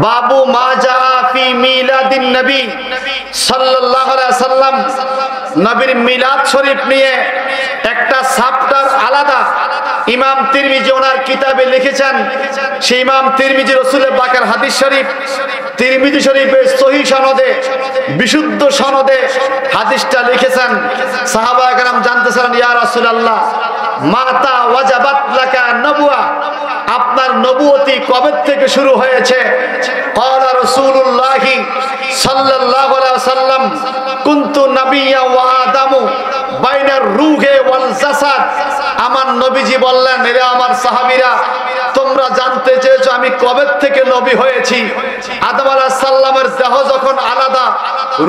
বাবু মা জা ফি মিলাদিন নবী সাল্লাল্লাহু আলাইহি সাল্লাম, নবীর মিলাদ শরীফ নিয়ে একটা চ্যাপ্টার আলাদা ইমাম তিরমিজি ওনার কিতাবে লিখেছেন। সেই ইমাম তিরমিজি রাসূলের পাকের হাদিস শরীফ, তিরমিজি শরীফের সহিহ সনদে, বিশুদ্ধ সনদে হাদিসটা লিখেছেন। সাহাবায়ে কেরাম জানতেছেন, ইয়া রাসূলুল্লাহ মাতা ওয়াজাবাত লাকা নবুয়া, আপনার নবুয়তি কবে থেকে শুরু হয়েছে? ক্বালা রাসূলুল্লাহ সাল্লাল্লাহু আলাইহি ওয়াসাল্লাম কুনতু নাবিয়্যা ওয়া আদামু বাইনার রূহে ওয়াল জাসাদ। আমার নবীজি বললেন, এরে আমার সাহাবীরা, তোমরা জানতে চেয়েছো আমি কবে থেকে নবী হয়েছি। আদম আলাইহিস সালামের দেহ যখন আলাদা,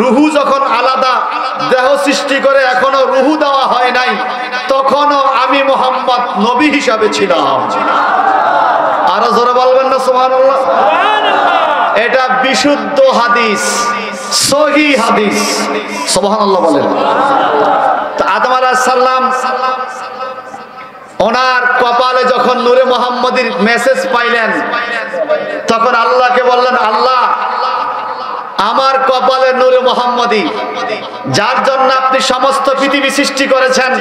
রূহু যখন আলাদা, দেহ সৃষ্টি করে এখনো রূহু দেওয়া হয় নাই, তখনও আমি মুহাম্মদ নবী হিসাবে ছিলাম। আরো জোরে বলবেন না সুবহানাল্লাহ? এটা বিশুদ্ধ হাদিস, সহিহ হাদিস। সুবহানাল্লাহ বলেন। তো আদম আলাইহিস সালাম ওনার কপালে যখন নূরে মুহাম্মদীর মেসেজ পাইলেন, তখন আল্লাহকে বললেন, আল্লাহ আমার কপালে নূরে মুহাম্মদী, যার জন্য আপনি সমস্ত পৃথিবী সৃষ্টি করেছেন,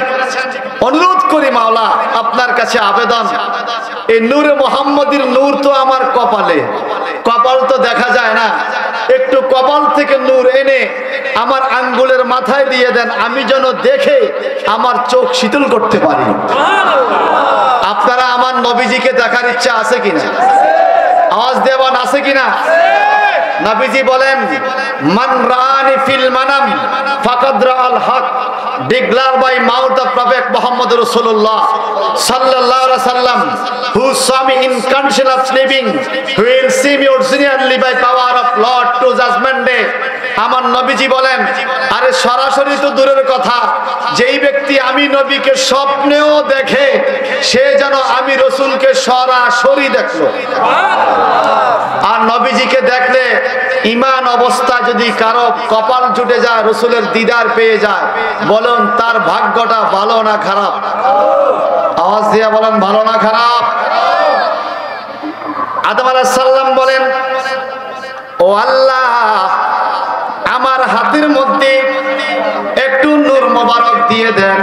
অনুরোধ করি মাওলা আপনার কাছে আবেদন, এই নূরে মুহাম্মদীর নূর তো আমার কপালে, কপাল তো দেখা যায় না, একটু কপাল থেকে নূর এনে আমার আঙ্গুলের মাথায় দিয়ে দেন, আমি যেন দেখে আমার চোখ শীতল করতে পারি। আপনারা আমার নবীজিকে দেখার ইচ্ছা আছে কিনা? আওয়াজ দেওয়ান আছে কিনা? নবীজি বলেন, মান রানি ফিল মানাম ফাকাদ রাআল হক, declared by mouth of Prophet Muhammad Rasulullah sallallahu alaihi wasallam, who saw me in condition of sleeping, who will see me ordinarily by power of Lord to judgment day. আমার নবীজি বলেন, আরে সরাসরি তো দূরের কথা, যেই ব্যক্তি আমি নবীকে স্বপ্নেও দেখে, সে যেন আমি রসুলকে সরাসরি দেখলো। আর নবীজিকে দেখলে ঈমান অবস্থা যদি কারো কপাল জুটে যায়, রসুলের দিদার পেয়ে যায়, বলুন তার ভাগ্যটা ভালো না খারাপ? আওয়াজ দিয়ে বলেন, ভালো না খারাপ? আদম আলাইহিস সালাম বলেন, ও আল্লাহ আমার হাতের মধ্যে একটু নূর মোবারক দিয়ে দেন,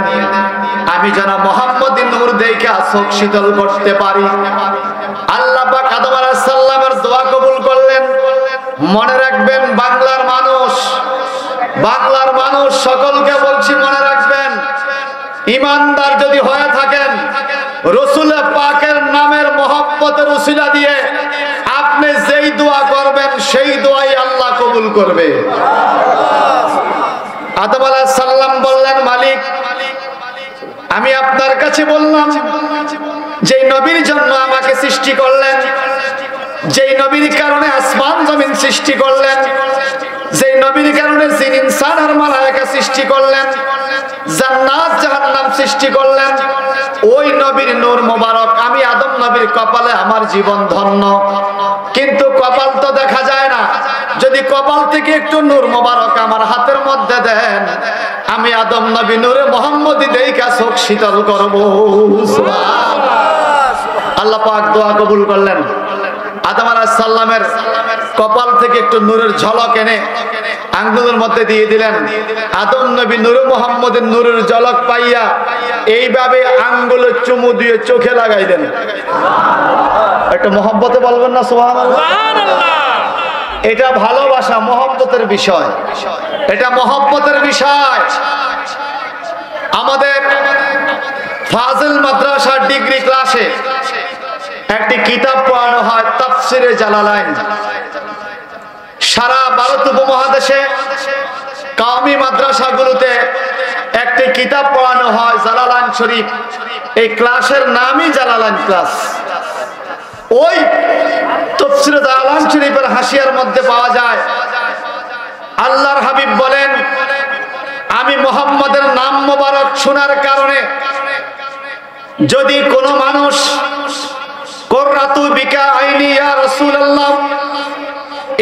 আমি যেন মুহাম্মদী নূর দেখে চোখ শীতল করতে পারি। আল্লাহ পাক আদম আলাইহিস সালামের দোয়া কবুল করলেন। মনে রাখবেন বাংলার মানুষ, বাংলার মানুষ সকলকে বলছি মনে রাখবেন, ইমানদার যদি হয়ে থাকেন, রসুল পাকের নামের মহব্বতের উসিলা দিয়ে আপনি যেই দোয়া করবেন সেই দোয়াই আল্লাহ কবুল করবে। আদম আলাইহিস সালাম বললেন, মালিক আমি আপনার কাছে বললাম, যেই নবীর জন্য আমাকে সৃষ্টি করলেন, যেই নবীর কারণে আসমান জমিন সৃষ্টি করলেন, যেই নবীর কারণে জিন ইনসান আর মালায়েকা সৃষ্টি করলেন, জান্নাত জাহান্নাম সৃষ্টি করলেন, ওই নবীর নূর মোবারক আমি আদম নবীর কপালে আমার জীবন ধন্য। কিন্তু কপাল তো দেখা যায় না, যদি কপাল থেকে একটু নূর মোবারক আমার হাতের মধ্যে দেন, আমি আদম নবী নূরে মুহাম্মদী দেইখা চোখ শীতল করব। আল্লাহ পাক দোয়া কবুল করলেন। আদম আলাইহিস সালামের কপাল থেকে একটু নূরের ঝলক এনে আঙ্গুলের মধ্যে দিয়ে দিলেন। আদম নবী নূরে মুহাম্মদের নূরের ঝলক পাইয়া এইভাবে আঙ্গুলে চুমু দিয়ে চোখে লাগাই দেন। একটা মহব্বতে বলবেন না সুবহানাল্লাহ? এটা ভালোবাসা, মহব্বতের বিষয়, এটা মহব্বতের বিষয়। আমাদের ফাজিল মাদ্রাসার ডিগ্রি ক্লাসে একটি কিতাব পড়ানো হয়, তাফসিরে জালালাইন। সারা ভারত উপমহাদেশে কওমি মাদ্রাসাগুলোতে একটি কিতাব পড়ানো হয়, জালালাইন শরীফ। এই ক্লাসের নামই জালালাইন ক্লাস। ওই তাফসিরে জালালাইন শরীফের হাসিয়ার মধ্যে পাওয়া যায়, আল্লাহর হাবিব বলেন, আমি মুহাম্মদের নাম মোবারক শোনার কারণে যদি কোনো মানুষ কুররাতু বিকা আইনি ইয়া রাসূলুল্লাহ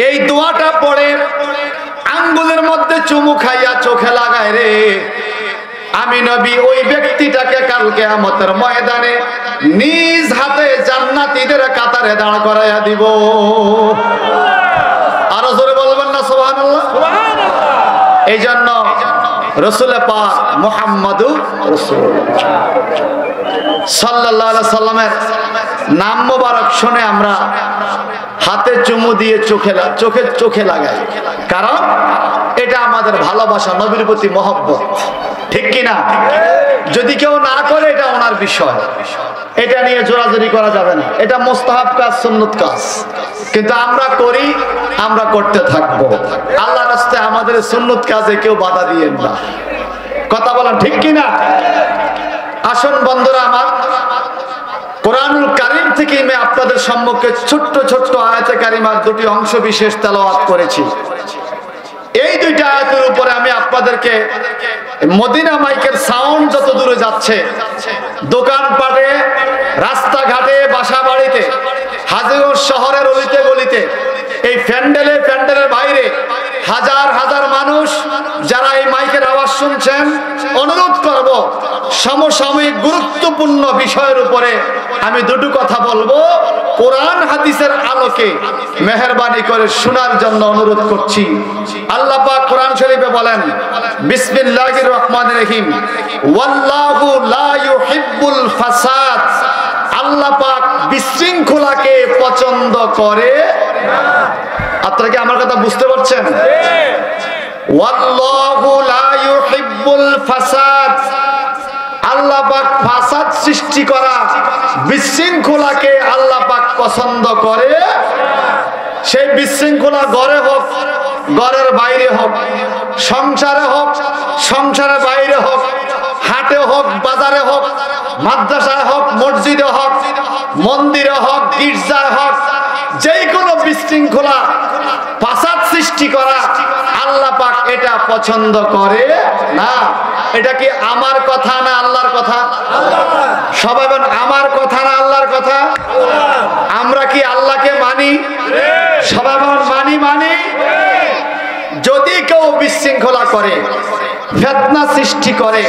এই দোয়াটা পড়ে আঙ্গুলের মধ্যে চুমু খাইয়া চোখে লাগায় রে, আমি নবী ওই ব্যক্তিটাকে কাল কিয়ামতের ময়দানে নিজ হাতে জান্নাতীদের কাতারে দাঁড় করাইয়া দিব। এই জন্য রসুল পাক মুহাম্মাদুর রাসূলুল্লাহ সাল্লাল্লাহু আলাইহি সাল্লামের নাম মোবারক শুনে আমরা হাতে চুমু দিয়ে চোখে লাগাই, কারণ এটা আমাদের ভালোবাসা, নবীর প্রতি মহব্বত, ঠিক কিনা? যদি কেউ না করে এটা ওনার বিষয়, এটা নিয়ে জোরাজুরি করা যাবে না, এটা মুস্তাহাব কাজ, সুন্নত কাজ, কিন্তু আমরা করি, আমরা করতে থাকবো। আল্লাহর রাস্তায় আমাদের সুন্নত কাজে কেউ বাধা দিয়েন না, কথা বলেন ঠিক কিনা? আসুন বন্ধুরা আমার, কোরআনুল কারীম থেকে আমি আপনাদের সম্মুখে ছোট্ট ছোট্ট আয়াতে কারিমার দুটি অংশ বিশেষ তেলাওয়াত করেছি। এই দুইটা আয়াতের উপরে আমি আপনাদেরকে মদিনা মাইকের সাউন্ড যত দূরে যাচ্ছে, দোকানপাটে, রাস্তাঘাটে, বাসা বাড়িতে, হাজিগঞ্জ শহরের অলিতে গলিতে, এই প্যান্ডেলের বাইরে হাজার হাজার মানুষ যারা এই মাইকের আওয়াজ শুনছেন, অনুরোধ করব সমসাময়িক গুরুত্বপূর্ণ বিষয়ের উপরে আমি দুটো কথা বলবো, কোরআন হাদিসের আলোকে মেহেরবানি করে শোনার জন্য অনুরোধ করছি। আল্লাহ পাক কোরআন শরীফে বলেন, বিসমিল্লাহির রহমানির রহিম, ওয়াল্লাহু লা ইউহিব্বুল ফাসাদ, আল্লাহ পাক বিশৃঙ্খলাকে পছন্দ করে না। আপনারা কি আমার কথা বুঝতে পারছেন? ওয়াল্লাহু লা ইউহিব্বুল ফাসাদ, আল্লাহ পাক ফাসাদ সৃষ্টি করা, বিশৃঙ্খলাকে আল্লাহ পাক পছন্দ করে। সেই বিশৃঙ্খলা ঘরে হোক, ঘরের বাইরে হোক, সংসারে হোক, সংসারের বাইরে হোক, হাটে হোক, বাজারে হোক, মাদ্রাসায় হোক, মসজিদে হোক, মন্দিরে হোক, গির্জায় হোক, যে কোনো বিশৃঙ্খলা, ফাসাদ সৃষ্টি করা আল্লাহ পাক এটা পছন্দ করে না। এটা কি আমার কথা না আল্লাহর কথা? সবাই বলেন, আমার কথা না আল্লাহর কথা? আমরা কি আল্লাহকে মানি? সবাই বলেন, মানি। যদি কেউ বিশৃঙ্খলা করে, ফিতনা সৃষ্টি করে,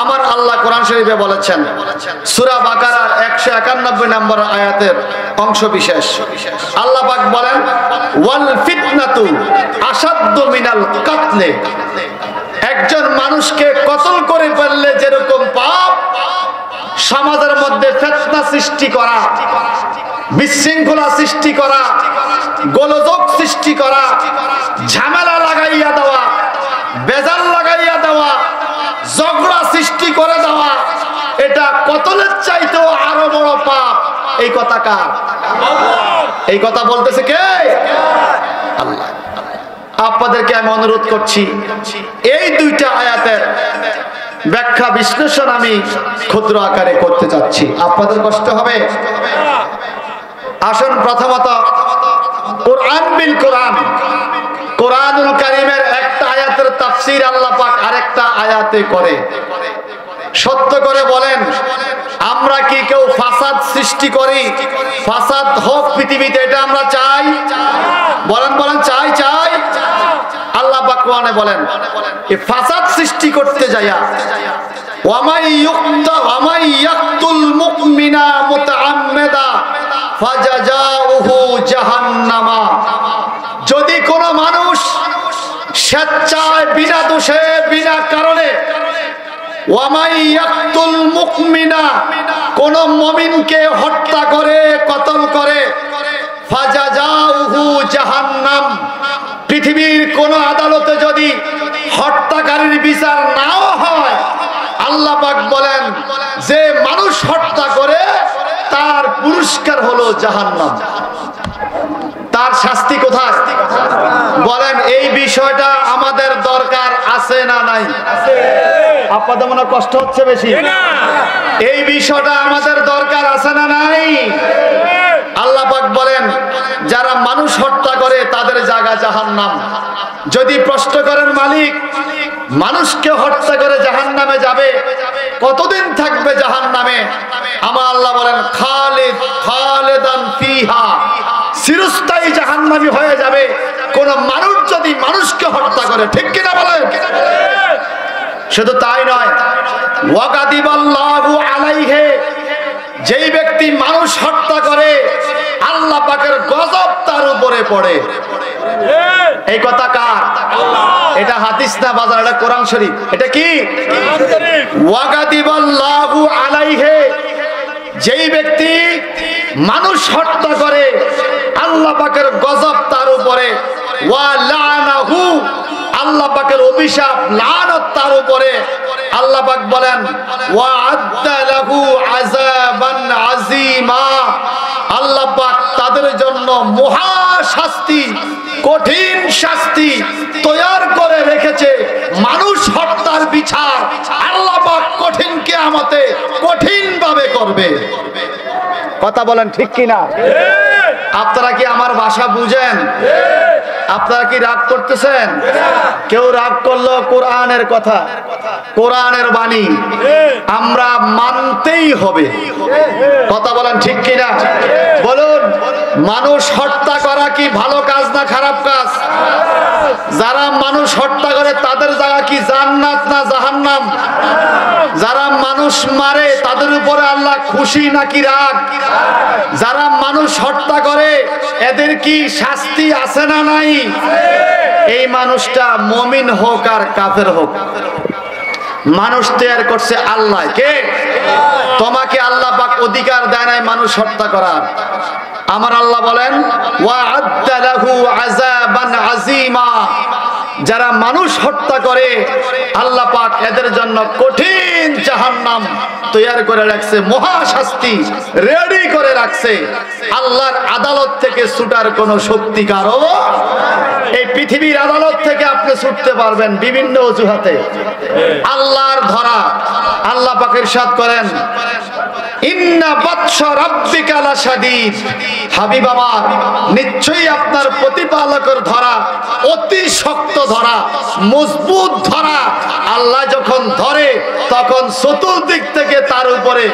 আমার আল্লাহ কোরআন শরীফে বলেছেন, সূরা বাকারার 191 নম্বর আয়াতের অংশ বিশেষ, আল্লাহ পাক বলেন, ওয়াল ফিতনাতু আশাদ্দু মিনাল কাতলে, একজন মানুষকে কতল করে ফেললে যেরকম পাপ, সমাজের মধ্যে ফিতনা সৃষ্টি করা, বিশৃঙ্খলা সৃষ্টি করা, গোলযোগ সৃষ্টি করা, ঝামেলা লাগাইয়া দেওয়া, বেজাল লাগাইয়া দেওয়া, ঝগড়া সৃষ্টি করে দেওয়া, এটা কতলের চাইতেও আরো বড় পাপ। এই কথা কার? এই কথা বলতেছে কে? আল্লাহ। আপনাদেরকে আমি অনুরোধ করছি, এই দুইটা আয়াতের ব্যাখ্যা বিশ্লেষণ আমি ক্ষুদ্র আকারে করতে চাচ্ছি, আপনাদের কষ্ট হবে। আসুন প্রথমত কোরআন বিল কোরআন, কোরআনুল কারীমের একটা আয়াতের তাফসীর আল্লাহ পাক আরেকটা আয়াতে করে। সত্য করে বলেন, আমরা কি কেউ ফাসাদ সৃষ্টি করি? ফাসাদ হোক পৃথিবীতে, এটা আমরা চাই? বলেন চাই? আল্লাহ পাক কোরআনে বলেন, এই ফাসাদ সৃষ্টি করতে যায়া, ওয়ামাই ইয়াকতুল মুমিনা মুতাআম্মিদা ফাজাজাউহু জাহান্নামা, যদি কোন মানুষ স্বেচ্ছায়, বিনা দোষে, বিনা কারণে, ওয়ামাই ইয়াকতুল মুমিনা, কোন মুমিনকে হত্যা করে, কতল করে, ফাজাজাউহু জাহান্নাম, পৃথিবীর কোন আদালতে যদি হত্যাকারীর বিচার নাও হয়, আল্লাহ পাক বলেন যে মানুষ হত্যা করে তার পুরস্কার হলো জাহান্নাম। তার শাস্তি কোথায়? বলেন, এই বিষয়টা আমাদের দরকার আছে না নাই? আপনাদের মনে কষ্ট হচ্ছে বেশি? এই বিষয়টা আমাদের দরকার আছে না নাই? আল্লাহ পাক বলেন, যারা মানুষ হত্যা করে তাদের জায়গা জাহান্নাম। যদি প্রশ্ন করেন, মালিক মানুষকে হত্যা করে জাহান্নামে যাবে, কতদিন থাকবে জাহান্নামে? আমার আল্লাহ বলেন, খালিদান ফিহা, চিরস্থায়ী জাহান্নামী হয়ে যাবে কোন মানুষ যদি মানুষকে হত্যা করে, ঠিক কিনা বলেন? শুধু তাই নয়, ওয়াগাদিবাল্লাহু আলাইহি, যেই ব্যক্তি মানুষ হত্যা করে আল্লাহ পাকের গজব তার উপরে পড়ে। এই কথা কার? এটা হাদিস না বাজার, এটা কোরআন শরীফ। এটা কি? ওয়াগাদিবাল্লাহু আলাইহি, যেই ব্যক্তি মানুষ হত্যা করে আল্লাহ পাকের গজব তার উপরে, ওয়া লানাহু, আল্লাহ পাকের অভিশাপ লানত তার উপরে। আল্লাহ পাক বলেন ওয়া আদ্দা লাহু আযাবান আযীমা, আল্লাহ পাক তাদের জন্য মহা শাস্তি, কঠিন শাস্তি তৈয়ার করে রেখেছে। মানুষ হত্যার বিচার আল্লাহ পাক কঠিন কিয়ামতে কঠিন ভাবে করবে। কথা বলেন ঠিক কিনা? আপনারা কি আমার ভাষা বুঝেন? আপনারা কি রাগ করতেছেন? কেউ রাগ করলো কোরআনের কথা, কোরআনের বাণী আমরা মানতেই হবে। কথা বলেন ঠিক কিনা? বলুন, মানুষ হত্যা করা কি ভালো কাজ না খারাপ কাজ? যারা মানুষ হত্যা করে তাদের জায়গা কি জান্নাত না জাহান্নাম? যারা মানুষ মারে তাদের উপরে আল্লাহ খুশি নাকি রাগ? যারা মানুষ হত্যা করে এদের কি শাস্তি আছে না নাই? এই মানুষটা মুমিন হোক আর কাফের হোক, মানুষ তৈরি করছে আল্লাহ। কে? তোমাকে আল্লাহ পাক অধিকার দেয় নাই মানুষ হত্যা করার। আমার আল্লাহ বলেন ওয়া আদ্দা লাহু আযাবান আযীমা, যারা মানুষ হত্যা করে আল্লাহ পাক এদের জন্য কঠিন জাহান্নাম তৈরি করে রাখছে, মহা শাস্তি রেডি করে রাখছে। আল্লাহর আদালত থেকে ছুটার কোনো শক্তি কারো, এই পৃথিবীর আদালত থেকে আপনি ছুটতে পারবেন বিভিন্ন অজুহাতে। আল্লাহর ধরা, আল্লাহ পাক ইরশাদ করেন ইন্না বাতশা রাব্বিকা লাশাদীদ, হাবিব আমার নিশ্চয়ই আপনার প্রতিপালকের ধরা অতি শক্ত ধরা, মজবুত ধরা। আল্লাহ যখন ধরে তখন চতুর্দিক থেকে তার উপরে,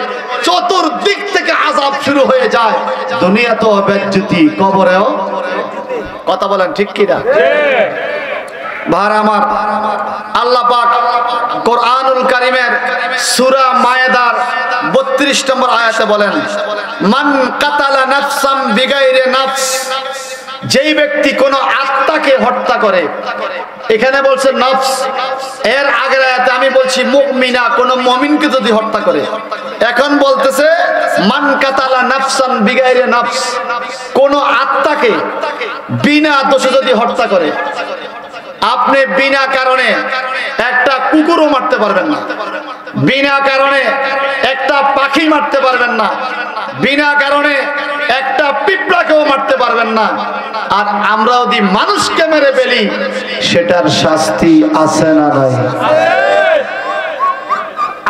চতুর্দিক থেকে আযাব শুরু হয়ে যায়। দুনিয়া তো বেজ্জতি, কবরেও। কথা বলেন ঠিক কিনা? ভাইরা আমার, আল্লাহ পাক কোরআনুল কারীমের সূরা মায়েদার 32 নম্বর আয়াতে বলেন মান কাতালা নাফসাম বিগাইরে নাফস, যেই ব্যক্তি কোন আত্মাকে হত্যা করে। এখানে বলছে নফস, এর আগের আয়াতে আমি বলছি মুমিনা, কোন মুমিনকে যদি হত্যা করে। এখন বলতেছে মান কাতালা নাফসান বিগাইরে নাফস, কোন আত্মাকে বিনা দোষে যদি হত্যা করে। আপনি বিনা কারণে একটা কুকুরও মারতে পারবেন না, বিনা কারণে একটা পাখি মারতে পারবেন না, বিনা কারণে একটা পিঁপড়াকেও মারতে পারবেন না। আর আমরা যদি মানুষকে মেরে ফেলি সেটার শাস্তি আছে না নাই?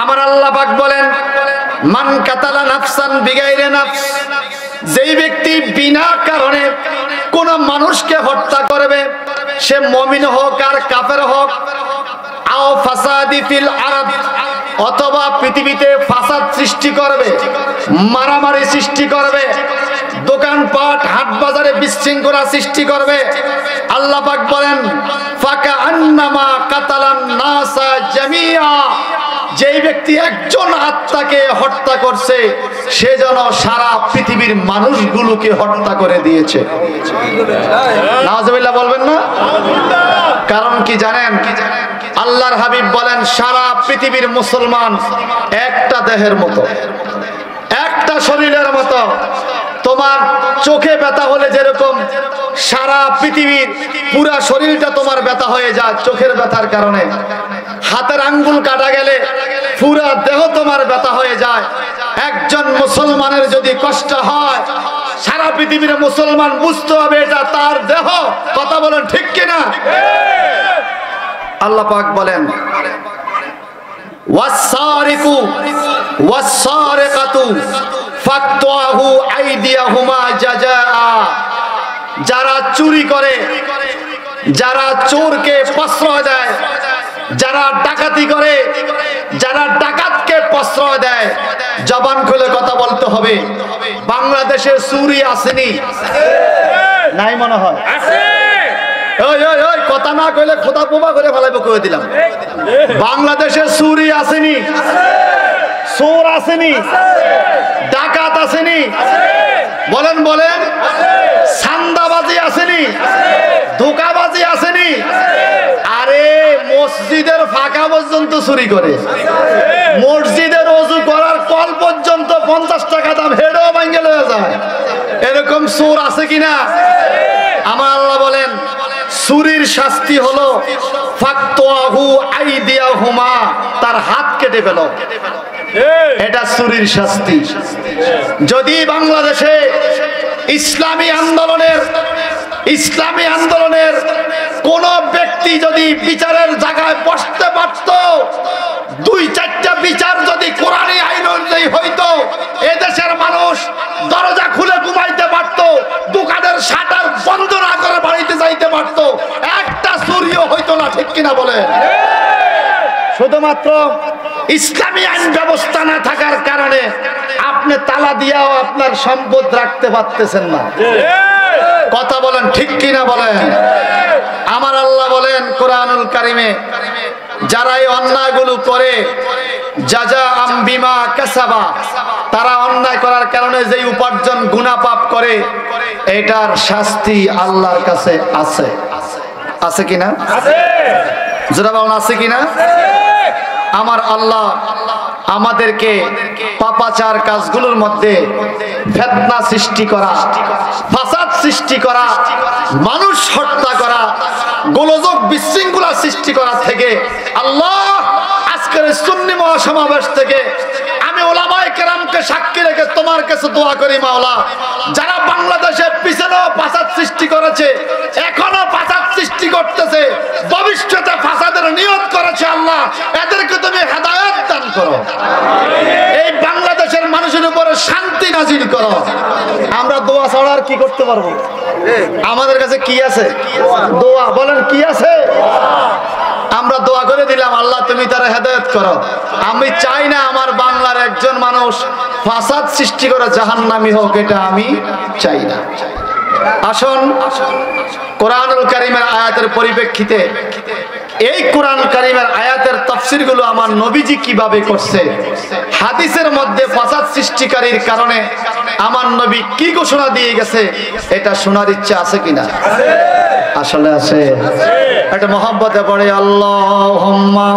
আমার আল্লাহ পাক বলেন মান কাতালা নাফসান বিগাইরে নাফস, যেই ব্যক্তি বিনা কারণে কোন মানুষকে হত্যা করবে, সে মুমিন হোক আর কাফের হোক, আও ফাসাদি ফিল আরদ, অথবা পৃথিবীতে ফাসাদ সৃষ্টি করবে, মারামারি সৃষ্টি করবে, দোকানপাট হাট বাজারে বিশৃঙ্খলা সৃষ্টি করবে। আল্লাহ পাক বলেন ফাকা আন্নামা কাতালান নাসা জামিয়া, যেই ব্যক্তি একজন আত্মাকে হত্যা করছে সে যেন সারা পৃথিবীর মানুষগুলোকে হত্যা করে দিয়েছে। নাউজুবিল্লাহ বলবেন না? কারণ কি জানেন? আল্লাহর হাবিব বলেন সারা পৃথিবীর মুসলমান একটা দেহের মতো, একটা শরীরের মতো। তোমার চোখে ব্যথা হলে যেরকম সারা পৃথিবীর পুরা শরীরটা তোমার ব্যথা হয়ে যায় চোখের ব্যথার কারণে, হাতের আঙ্গুল কাটা গেলে পুরা দেহ তোমার ব্যথা হয়ে যায়। একজন মুসলমানের যদি কষ্ট হয় সারা পৃথিবীর মুসলমান বুঝতে হবে এটা তার দেহ। কথা বলেন ঠিক কিনা? আল্লাহ পাক বলেন ওয়াসসারিকু ওয়াসসারিকাতু ফাকতুহু আইদিয়াহুমা জাযাআ, যারা চুরি করে, যারা চোরকে প্রশ্রয় দেয়, যারা ডাকাতি করে, যারা ডাকাতকে প্রশ্রয় দেয়, জবান খুলে কথা বলতে হবে। বাংলাদেশে চুরি আসেনি? নাই মনে হয়। ওই ওই ওই কথা না কইলে খোদা পোবা করে ফেলাইব কই দিলাম। বাংলাদেশে চুরি আসেনি? চোর আসেনি? ডাকাত আসেনি? বলেন বলেন। চান্দাবাজি আসেনি? ধোঁকাবাজি আসেনি? টাকা পর্যন্ত চুরি করে, মসজিদের ওযু করার কল পর্যন্ত 50 টাকা দাম, হেডও ভাঙে লয়ে যায়। এরকম চোর আছে কিনা? আমার আল্লাহ বলেন চুরির শাস্তি হলো ফাকতুহু আইদিয়াহুমা, তার হাত কেটে ফেলো, এটা চুরির শাস্তি। যদি বাংলাদেশে ইসলামী আন্দোলনের কোন ব্যক্তি যদি বিচারের জায়গায় বসতে পারত, 2-4টা বিচার যদি কোরআনী আইন অনুযায়ী হইতো, এদেশের মানুষ দরজা খুলে ঘুমাইতে পারত, দোকানের শাটার বন্ধ না করে বাড়িতে যাইতে পারত, একটা চুরিও হইতো না। ঠিক কিনা বলেন? শুধুমাত্র ইসলামী আইন ব্যবস্থা না থাকার কারণে আপনি তালা দিয়াও আপনার সম্পদ রাখতে পারতেছেন না। কথা বলেন ঠিক কিনা বলেন? আমার আল্লাহ বলেন কোরআনুল কারিমে, যারা এই অন্যায়গুলো করে জাযাআম বিমা কাসাবা, তারা অন্যায় করার কারণে যে উপার্জন গুনাহ পাপ করে, এটার শাস্তি আল্লাহর কাছে আছে। আছে কিনা? আছে। যারা বলেন আছে কিনা? আমার আল্লাহ আমাদেরকে পাপাচার কাজগুলোর মধ্যে ফিতনা সৃষ্টি করা, ফাসাদ সৃষ্টি করা, মানুষ হত্যা করা, গোলযোগ বিশৃঙ্খলা সৃষ্টি করা থেকে আল্লাহ আজকের সুন্নি মহাসমাবেশ থেকে আমি ওলামায়ে কেরামকে সাক্ষী রেখে তোমার কাছে দোয়া করি, মাওলা, যারা বাংলাদেশে পিছনেও ফাসাদ সৃষ্টি করেছে, এখনো ফাসাদ সৃষ্টি করতেছে, ভবিষ্যতে ফাসাদের নিয়ত করেছে, আল্লাহ এদেরকে তুমি হেদায়েত দান করো, এই বাংলাদেশের মানুষের উপরে শান্তি নাজিল করো। আমরা দোয়া ছাড়া আর কি করতে পারবো? আমাদের কাছে কি আছে? দোয়া। বলেন কি আছে? আমরা দোয়া করে দিলাম, আল্লাহ তুমি তারা হেদায়েত করো। আমি চাই না আমার বাংলার একজন মানুষ ফাসাদ সৃষ্টি করে জাহান্নামী হোক, এটা আমি চাই না। আসুন কোরআনুল কারীমের আয়াতের পরিপ্রেক্ষিতে এই কোরআন কারীমের আয়াতের তাফসীরগুলো আমার নবীজি কিভাবে করছে, হাদিসের মধ্যে ফাসাদ সৃষ্টিকারীর কারণে আমার নবী কি ঘোষণা দিয়ে গেছে, এটা শোনার ইচ্ছা আছে কিনা? আসলে আছে। এটা মহব্বতে পড়ে আল্লাহুম্মা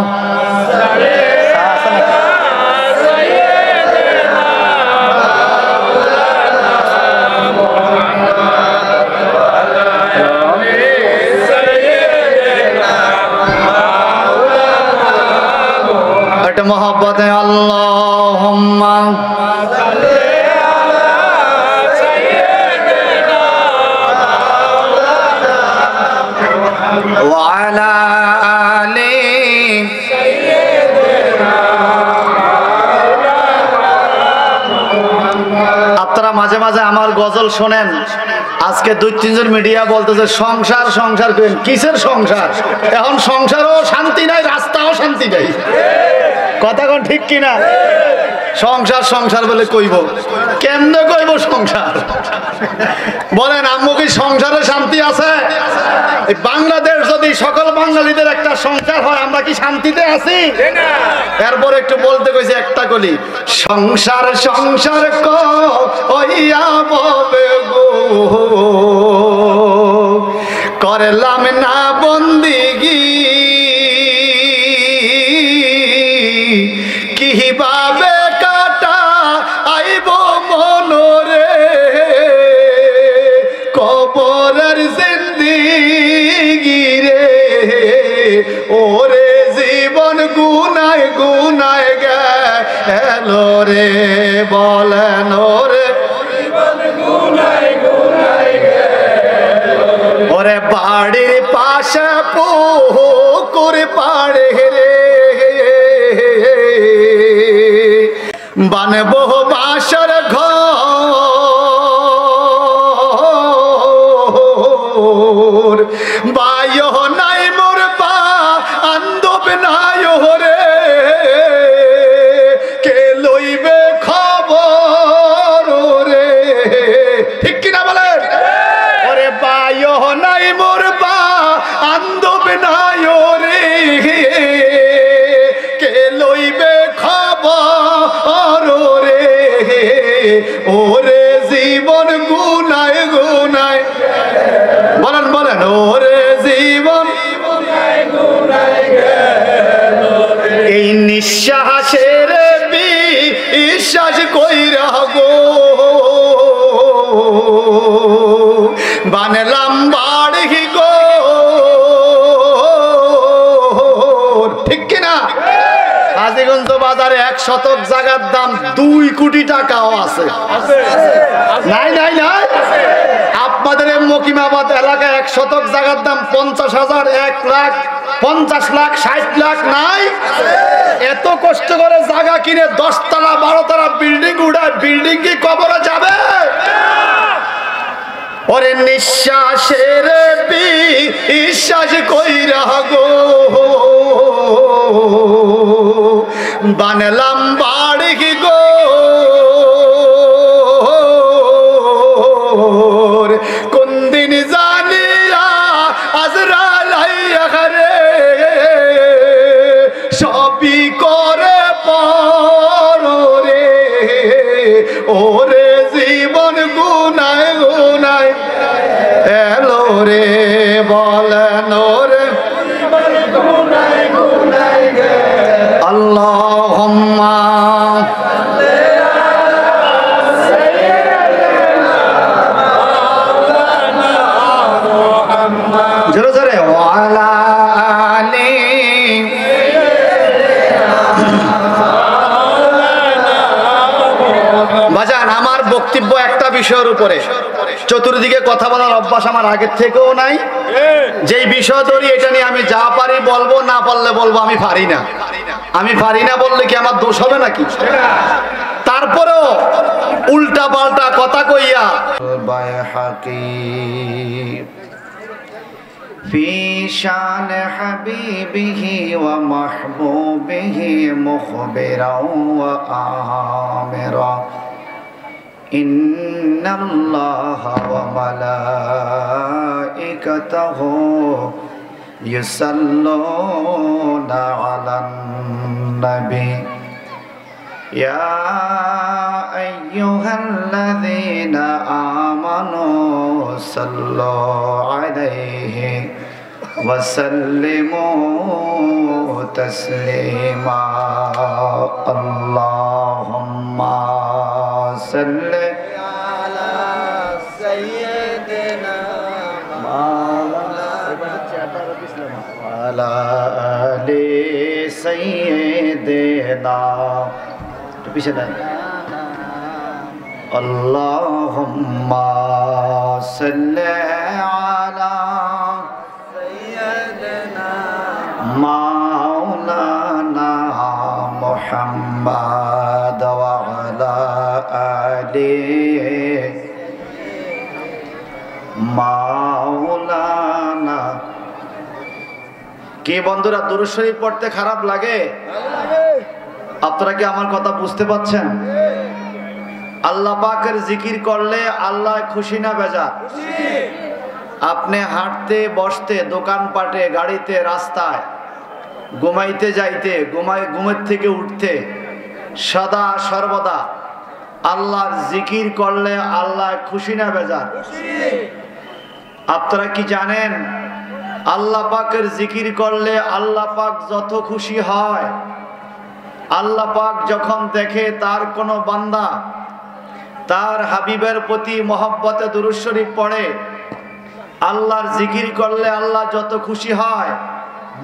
मोहब्बत अल्लाहुम्मा व अला आलि আপনারা মাঝে মাঝে আমার গজল শোনেন, আজকে 2-3 জন মিডিয়া বলতেছে সংসার সংসার করেন, কিসের সংসার? এখন সংসারও শান্তি নাই, রাস্তাও শান্তি নাই। কথা কোন ঠিক কিনা? সংসার সংসার বলে কইব, কেমনে কইব সংসার? বলেন আম্মু, কি সংসারে শান্তি আছে? বাংলাদেশ যদি সকল বাঙালিদের একটা সংসার হয়, আমরা কি শান্তিতে আছি? এরপর একটু বলতে কইছে একটা কলি, সংসার সংসার কইয়া ববে গো, করলাম না বন্দিগি, কিভাবে কাটা আইব মনরে, কবরের জিন্দিগি রে, ওরে জীবন গুনায় গুনায় গেল রে, বলেন ওরে জীবন গুনায় গুনায় গেল, ওরে বাড়ির পাশে পুকুর পাড়ে রে, বানবো বাসর ঘর, বায়ো নাই মোর পা আন্দব নাই রে, কে লইবে খবর রে? ঠিক কিনা বলেন? ওরে বায়ো নাই মোর পা আন্দব নাই রে, কে লইবে খবর রে, ওরে জীবন গুনায় গুনায়, বলেন বলেন, ওরে জীবন গুনায় গুনায় গেল কইরা গো বানলাম বাড়ি গো, ঠিক কিনা? হাজীগঞ্জ বাজারে 1 শতক জায়গার দাম 2 কোটি টাকাও আছে। নাই নাই নাই, আপনাদের মকিমাবাদ এলাকায় 1 শতক জায়গার দাম 50,000, 1 লাখ, 50 লাখ, 60 লাখ নাই? এত কষ্ট করে জায়গা কিনে 10 তলা 12 তলা বিল্ডিং উড়ায়, বিল্ডিং কি কবরে যাবে? ওরে নিঃশ্বাসের বিশ্বাস কইরা গো বানলাম বাড়ি গো, কোন দিন জানিয়া আজরাইল আইয়া রে সবই করে পরে ওরে জীবন গুনায় গুনায় এলো রে বলেন ওরে আল্লাহুম্মা জোরে জোরে ওয়ালা আলি বাজান। আমার বক্তব্য একটা বিষয়ের উপরে, চতুর্দিকে কথা বলার অভ্যাস আমার আগের থেকেও নাই। যেই বিষয় ধরি এটা নিয়ে আমি যা পারি বলবো, না পারলে বলবো আমি পারি না। আমি পারি না বললে কি আমার দোষ হবে নাকি? তারপরেও উল্টা পাল্টা কথা কইয়া في شان حبيبه ومحبوبه مخبرا وآمرا إن الله وملائكته يصلون على النبي يا أيها الذين آمنوا صلوا عليه وسلموا تسليما اللهم صل على سيدنا وعلى آل سيدنا اللهم صل على سيدنا مولانا محمد وعلى آله মাওলানা। কি বন্ধুরা, দুরূদ শরীফ পড়তে খারাপ লাগে? আপনারা কি আমার কথা বুঝতে পাচ্ছেন? আল্লাহ পাকের জিকির করলে আল্লাহ খুশি না বেজার? আপনি হাঁটতে বসতে, দোকানপাটে, গাড়িতে, রাস্তায়, ঘুমাইতে যাইতে, ঘুমের থেকে উঠতে, সদা সর্বদা আল্লাহর জিকির করলে আল্লাহ খুশি না বেজার? আপনারা কি জানেন আল্লাহ পাকের জিকির করলে আল্লাহ পাক যত খুশি হয়, আল্লাহ পাক যখন দেখে তার কোনো বান্দা তার হাবিবের প্রতি মহব্বতে দুরূদ শরীফ পড়ে, আল্লাহর জিকির করলে আল্লাহ যত খুশি হয়,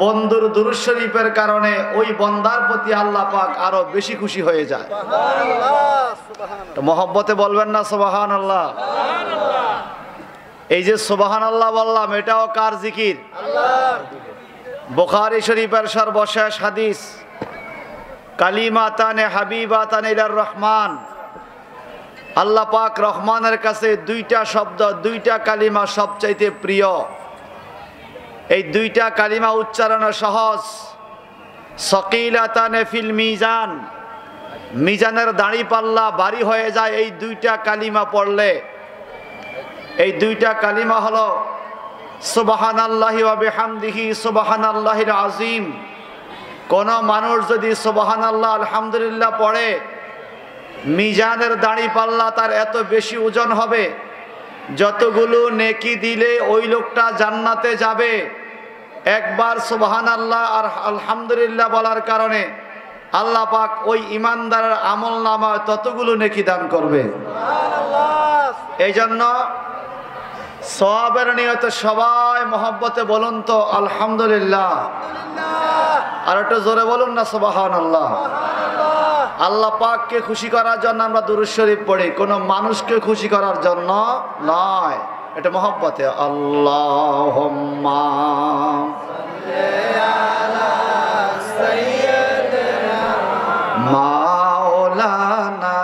বন্ধুর দুরূদ শরীফের কারণে ওই বান্দার প্রতি আল্লাহ পাক আরো বেশি খুশি হয়ে যায়। তো মহব্বতে বলবেন না সুবহানাল্লাহ? এই যে সুবহানাল্লাহ বললাম, এটাও কার জিকির? বুখারী শরীফের সর্বশেষ হাদিস, কালিমাতানে হাবিবাতানে ইলার রহমান। আল্লাহ পাক রহমানের কাছে দুইটা শব্দ, দুইটা কালিমা সবচাইতে প্রিয়। এই দুইটা কালিমা উচ্চারণ সহজ। সকিলাতানে ফিল মিজান, মিজানের দাড়ি পাল্লা ভারী হয়ে যায় এই দুইটা কালিমা পড়লে। এই দুইটা কালিমা হলো সুবহানাল্লাহি ওয়া বিহামদিহি সুবহানাল্লাহিল আযীম। কোন মানুষ যদি সুবহানাল্লাহ আলহামদুলিল্লাহ পড়ে, মিজানের দাড়ি পাল্লা তার এত বেশি ওজন হবে, যতগুলো নেকি দিলে ওই লোকটা জান্নাতে যাবে। একবার সুবহানাল্লাহ আর আলহামদুলিল্লাহ বলার কারণে আল্লাহ পাক ওই ইমানদারের আমল নামা ততগুলো নেকি দান করবে। এই জন্য সওয়াবের নিয়তে সবাই মহব্বতে বলুন তো আলহামদুলিল্লাহ, আর একটু জোরে বলুন না সুবহানাল্লাহ। আল্লাহ পাককে খুশি করার জন্য আমরা দুরূদ শরীফ পড়ি, কোনো মানুষকে খুশি করার জন্য নয়, এটা মহব্বতে। আল্লাহুম্মা মাওলানা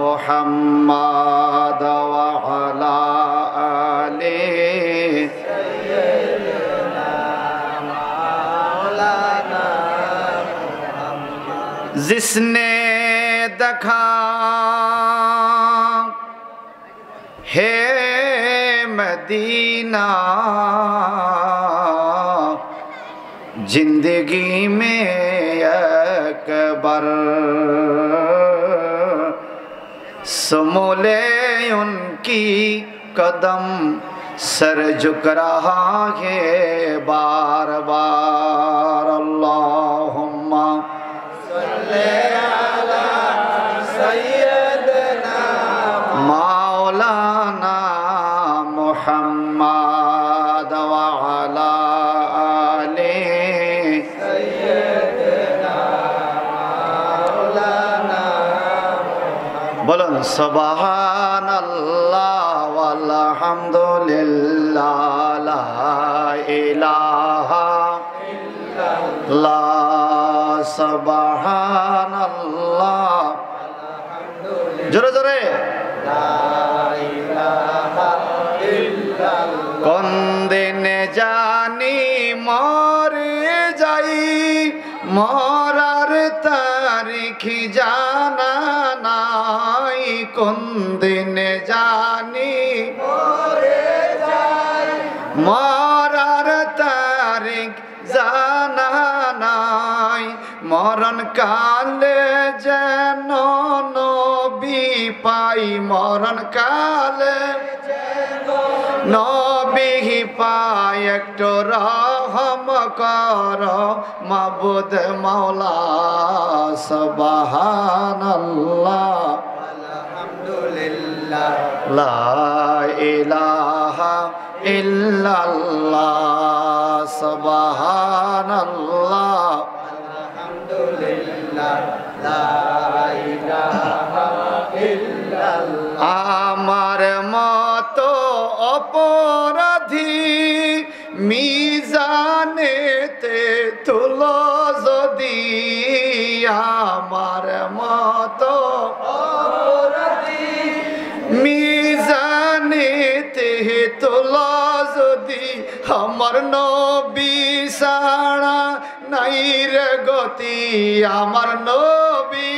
মুহাম্মাদ ওয়া আলা আলি जिसने देखा है मदीना जिंदगी में एक बार सुमोले उनकी कदम सर झुक रहा है बार बार। अल्लाहुम्मा मौलाना मुहम्मद व अला आले बोलन सुबहानल्लाह वल्हम्दुलिल्लाह ला इलाहा इल्लल्लाह सुबहानल्लाह जोरे जोरे কোন দিন জানি মরে যাই মরার তারিখ জানা নাই। কোন দিন জানি মরে যাই মরার তারিখ জানা নাই। মরণ কালে যেন নবী পাই মরণ কালে নবী পাই একটু রহম কর মাবুদ মাওলা সুবহানাল্লাহ আলহামদুলিল্লাহ লা ইলাহা ইল্লাল্লাহ সুবহানাল্লাহ আলহামদুলিল্লাহ লা ইলাহা ইল্লাল্লাহ। আমার মতো অপরাধী মিজানেতে তুলো যদি আমার মতো অপরাধী মিজানেতে তুলো যদি আমার নবী সারা নাই রে গতি আমার নবী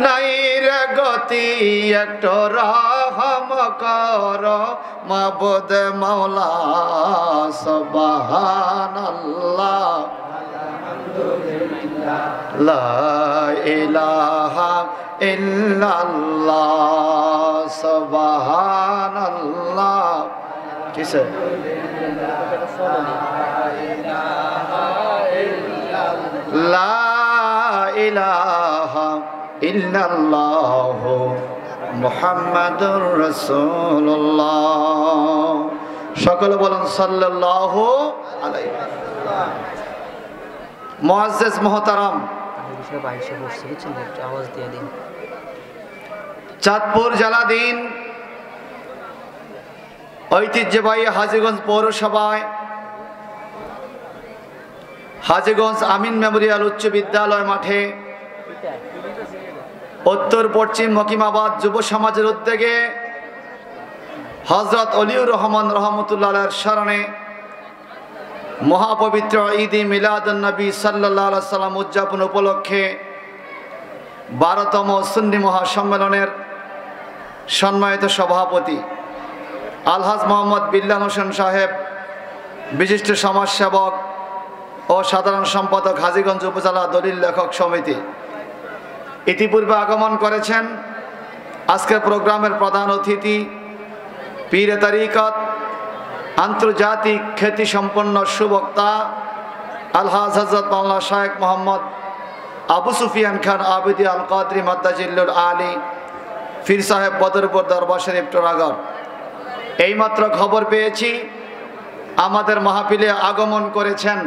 নাই রে গতি একটু রহম কর মাবুদ মাওলা সুবহানাল্লাহ আলহামদুলিল্লাহ লা ইলাহা ইল্লাল্লাহ সুবহানাল্লাহ। কিসে লা ইলাহা ইল্লাল্লাহু মুহাম্মাদুর রাসূলুল্লাহ। সকলে বলেন সাল্লাল্লাহু আলাইহি ওয়াসাল্লাম। মুআজ্জাজ মুহতারাম, চাঁদপুর জেলাধীন ঐতিহ্যবাহী হাজীগঞ্জ পৌরসভায় হাজীগঞ্জ আমিন মেমোরিয়াল উচ্চ বিদ্যালয় মাঠে উত্তর পশ্চিম মকিমাবাদ যুব সমাজের উদ্যোগে হযরত অলিউর রহমান রহমতুল্লাহর স্মরণে মহাপবিত্র ঈদ মিলাদুন নবী সাল্লাল্লাহু আলাইহি সাল্লাম উদযাপন উপলক্ষে 12তম সুন্নি মহাসম্মেলনের সম্মানিত সভাপতি আলহাজ মোহাম্মদ বিল্লাল হোসেন সাহেব, বিশিষ্ট সমাজসেবক ও সাধারণ সম্পাদক হাজীগঞ্জ উপজেলা দলিল লেখক সমিতি ইতিপূর্বে আগমন করেছেন। আজকের প্রোগ্রামের প্রধান অতিথি পীরে তরিকত আন্তর্জাতিক খ্যাতিসম্পন্ন সুবক্তা আলহাজ হযরত মাওলানা শায়েখ মোহাম্মদ আবু সুফিয়ান খান আবিদি আল কাদরি মাদ্দাজিল্লুল আলী ফির সাহেব বদরপুর দরবার শরীফ টোরাগড়। এইমাত্র খবর পেয়েছি আমাদের মাহফিলে আগমন করেছেন,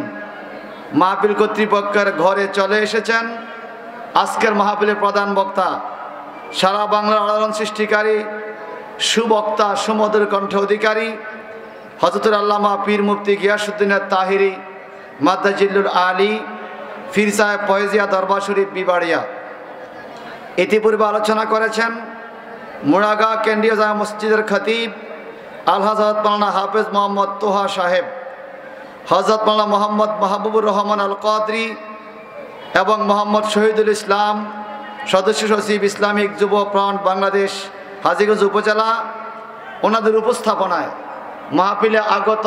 মাহফিল কর্তৃপক্ষের ঘরে চলে এসেছেন আজকের মাহফিলের প্রধান বক্তা, সারা বাংলার আলোড়ন সৃষ্টিকারী সুবক্তা, সুমধুর কণ্ঠ অধিকারী হযরতুল আল্লামা পীর মুফতি গিয়াসউদ্দিন তাহিরি মাদ্দাজিল্লুল আলী ফির সাহেব ফয়েজিয়া দরবার শরীফ বিবাড়িয়া। ইতিপূর্বে আলোচনা করেছেন মুড়াগা কেন্দ্রীয় জামে মসজিদের খতিব আলহাজ হযরত মাওলানা হাফেজ মোহাম্মদ তোহা সাহেব, হযরত মাওলানা মোহাম্মদ মাহবুবুর রহমান আল কাদরি এবং মোহাম্মদ শহীদুল ইসলাম, সদস্য সচিব ইসলামিক যুব ফ্রন্ট বাংলাদেশ হাজীগঞ্জ উপজেলা। ওনাদের উপস্থাপনায় মাহফিলে আগত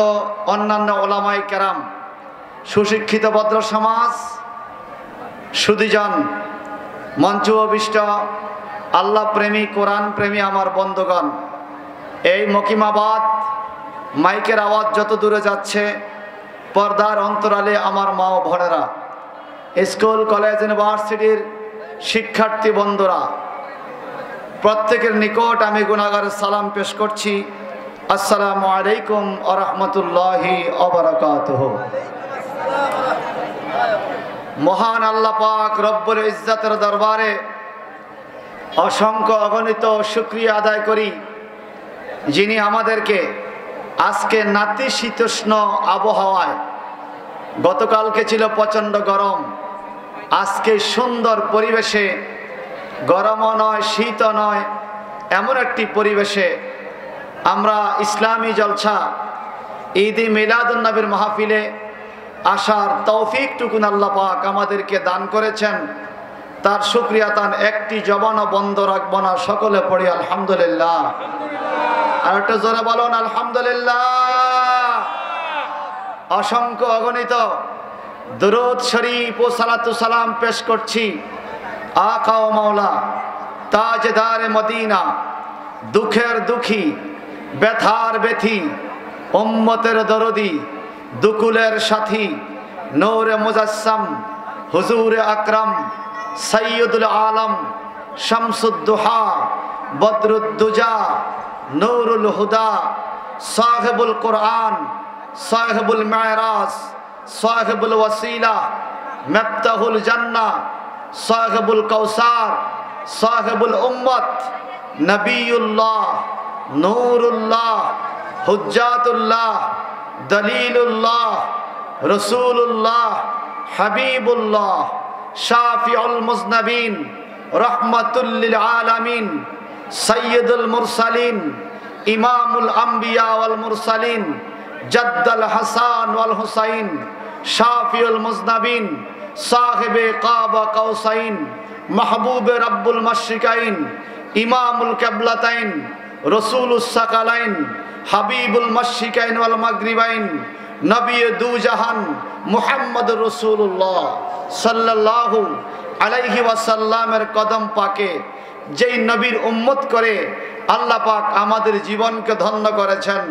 অন্যান্য ওলামায়ে কেরাম, সুশিক্ষিত ভদ্র সমাজ, সুধীজন, মঞ্চ অভিষ্ট আল্লাহ প্রেমী, কোরআন প্রেমী আমার বন্ধুগণ, এই মকিমাবাদ মাইকের আওয়াজ যত দূরে যাচ্ছে, পর্দার অন্তরালে আমার মা ও বোনেরা, স্কুল কলেজ ইউনিভার্সিটির শিক্ষার্থী বন্ধুরা, প্রত্যেকের নিকট আমি গুনাহগারের সালাম পেশ করছি। আসসালামু আলাইকুম ওয়া রাহমাতুল্লাহি ওয়া বারাকাতুহু। মহান আল্লাহ পাক রব্বুল ইজ্জতের দরবারে অসংখ্য অগণিত শুকরিয়া আদায় করি, যিনি আমাদেরকে আজকে নাতিশীতোষ্ণ আবহাওয়ায়, গতকালকে ছিল প্রচণ্ড গরম, আজকে সুন্দর পরিবেশে, গরমও নয় শীতও নয়, এমন একটি পরিবেশে আমরা ইসলামী জলসা ঈদ মিলাদুন নবীর মাহফিলে আসার তৌফিকটুকুন আল্লাহ পাক আমাদেরকে দান করেছেন। তার শুকরিয়া তান একটি জবানও বন্ধ রাখব না, সকলে পড়ি আলহামদুলিল্লাহ। আর একটু জোরে বলুন আলহামদুলিল্লাহ। অসংখ্য অগণিত দুরূদ শরীফ ও সালাতু সালাম পেশ করছি আকা ও মাওলা তাজদারে মদিনা, দুঃখের দুঃখী, ব্যথার ব্যথী, উম্মতের দরদি, দুকুলের সাথী, নূরে মুজাসসাম হুজুরে আকরাম সৈয়দুল আলম শামসুদ্দোহা বদরুদ্দুজা নূরুল হুদা সাহেবুল কোরআন সাহেবুল মেরাজ সাহেবুল ওয়াসিলা মফতাহুল জান্নাহ সাহেবুল কাউসার সাহেবুল উম্মত নবিউল্লাহ নূরুল্লাহ হুজ্জাতুল্লাহ দলিলুল্লাহ রসুলুল্লাহ হাবিবুল্লাহ শাফিউল মুজনবিন রহমাতুল লিল আলামিন সৈয়দুল মুরসালিন ইমামুল আম্বিয়া ওয়াল মুরসালিন জাদ্দুল হাসান ওয়াল হুসাইন শাফিউল মুজনবিন সাহেবে কাবা কাউসাইন মাহবুবে রব্বুল মাশরিকাইন ইমামুল কিবলাতাইন রসুলুস সাকালাইন হাবিবুল মাশরিকাইন ওয়াল মাগরিবাইন নবী দু জাহান মুহাম্মদুর রাসূলুল্লাহ সাল্লাল্লাহু আলাইহি ওয়াসাল্লামের কদম পাকে, যেই নবীর উম্মত করে আল্লাহ পাক আমাদের জীবনকে ধন্য করেছেন,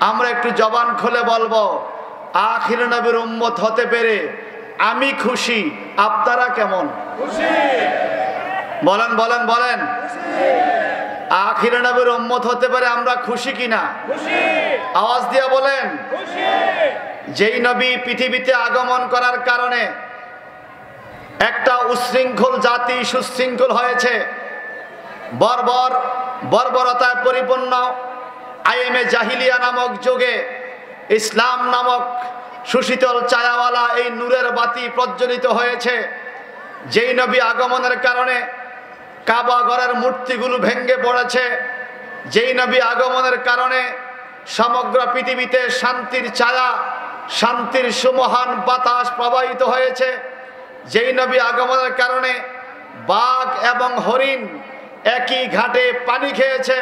আমরা একটু জবান খুলে বলবো আখির নবীর উম্মত হতে পেরে আমি খুশি। আপনারা কেমন খুশি? বলেন বলেন বলেন। আখির নবীর উম্মত হতে পারে আমরা খুশি কিনা? খুশি। আওয়াজ দিয়া বলেন খুশি। যেই নবী পৃথিবীতে আগমন করার কারণে একটা উশৃঙ্খল জাতি সুশৃঙ্খল হয়েছে, বর্বরতায় পরিপূর্ণ আইএমএ জাহিলিয়া নামক যুগে ইসলাম নামক সুশীতল ছায়াওয়ালা এই নূরের বাতি প্রজ্বলিত হয়েছে। যেই নবী আগমনের কারণে কাবা ঘরের মূর্তিগুলো ভেঙে পড়েছে, যেই নবী আগমনের কারণে সমগ্র পৃথিবীতে শান্তির ছায়া, শান্তির সুমহান বাতাস প্রবাহিত হয়েছে, যেই নবী আগমনের কারণে বাঘ এবং হরিণ একই ঘাটে পানি খেয়েছে,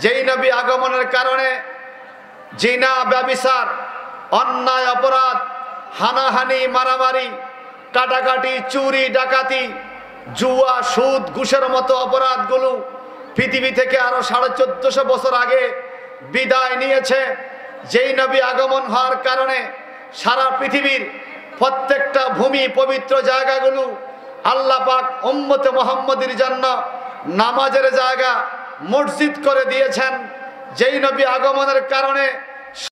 যেই নবী আগমনের কারণে জিনা, ব্যভিচার, অন্যায় অপরাধ, হানাহানি, মারামারি, কাটাকাটি, চুরি, ডাকাতি, জুয়া, সুদ, ঘুষের মতো অপরাধগুলো পৃথিবী থেকে আরো 1450 বছর আগে বিদায় নিয়েছে। যেই নবী আগমন হওয়ার কারণে সারা পৃথিবীর প্রত্যেকটা ভূমি পবিত্র জায়গাগুলো আল্লাহ পাক উম্মতে মুহাম্মদীর জন্য নামাজের জায়গা মসজিদ করে দিয়েছেন। যেই নবী আগমনের কারণে